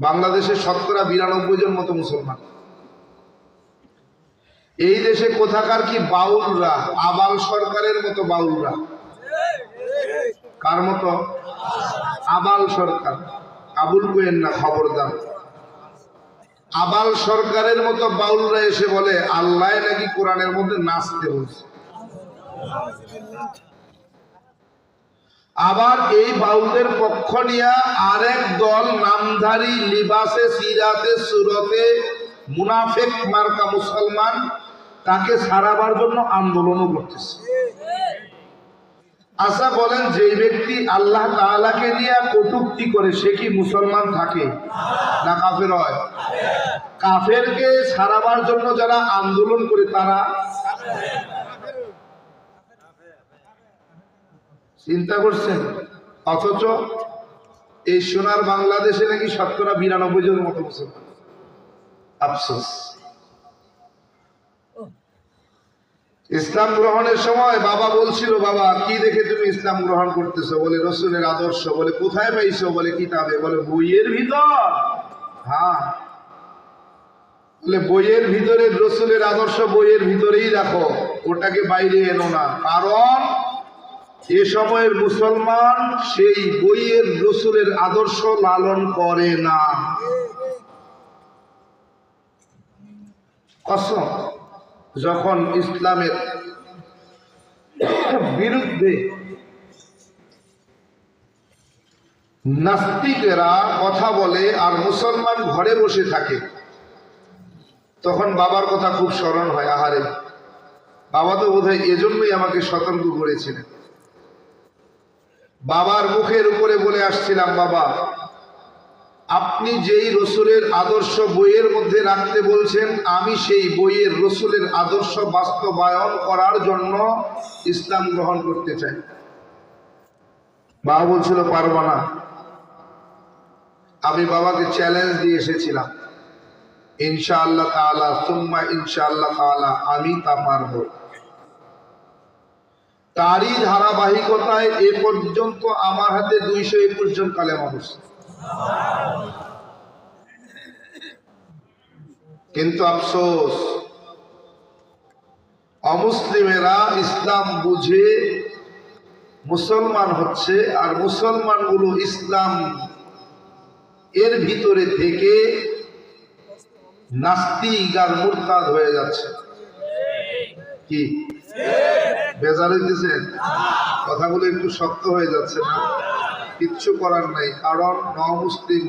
বাংলাদেশে ৯২ জন মতো মুসলমান। এই দেশে কোথাকার কি বাউলরা, আবাল সরকারের মতো বাউলরা। কার মতো? আবাল সরকার। আবুল কোয়েন না, খবরদার। আবাল সরকারের মতো বাউলরা এসে বলে আল্লাহ নাকি কোরআনের মধ্যে নাচতে বলছে। আবার এই বাউলদের পক্ষ নিয়ে আরেক দল নামধারী লিবাসে সিরাতে সুরতে মুনাফিক মার্কা মুসলমান তাকে সারাবার জন্য আন্দোলনও করতেছে। আচ্ছা বলেন, যে ব্যক্তি আল্লাহ তাআলাকে নিয়ে কটূক্তি করে সে কি মুসলমান থাকে না কাফের হয়? কাফেরকে সারাবার জন্য যারা আন্দোলন করে তারা চিন্তা করছেন। অথচ এই সোনার বাংলাদেশে নাকি ৯২ জন মতো মুসলমান। আফসোস। ইসলাম গ্রহণের সময় বাবা বলছিল, বাবা কি দেখে তুমি ইসলাম গ্রহণ করতেছো? বলে রসুলের আদর্শ। বলে কোথায় পাইছো? বলে কিতাবে। বলে বইয়ের ভিতর? হ্যাঁ। বলে বইয়ের ভিতরে রসুলের আদর্শ বইয়ের ভিতরেই রাখো, ওটাকে বাইরে এনো না। কারণ এ সময়ের মুসলমান সেই বইয়ের রসুলের আদর্শ লালন করে না। কসম, যখন ইসলামের বিরুদ্ধে নাস্তিকেরা কথা বলে আর মুসলমান ঘরে বসে থাকে, তখন বাবার কথা খুব স্মরণ হয়। আহারে, বাবা তো বোধহয় এজন্যই আমাকে সতর্ক করেছিলেন। বাবার মুখের উপরে বলে আসছিলাম, বাবা আপনি যেই রসুলের আদর্শ বইয়ের মধ্যে রাখতে বলছেন, আমি সেই বইয়ের রসুলের আদর্শ বাস্তবায়ন করার জন্য ইসলাম গ্রহণ করতে চাই। বাবা বলছিল পারবা না। আমি বাবাকে চ্যালেঞ্জ দিয়ে এসেছিলাম, ইনশাআল্লাহ তাআলা সুম্মা ইনশাআল্লাহ তাআলা আমি তা পারব। তারই ধারাবাহিকতায় এ পর্যন্ত আমার হাতে ২২১ জন কালেমা পড়ছে। কিন্তু আফসোস, অমুসলিমেরা ইসলাম বুঝে মুসলমান হচ্ছে, আর মুসলমানগুলো ইসলাম এর ভিতরে থেকে নাস্তিক আর মুরতাদ হয়ে যাচ্ছে। কি বেজার হইতেছেন? কথাগুলো একটু শক্ত হয়ে যাচ্ছে না? কিচ্ছু করার নাই, কারণ নমুসলিম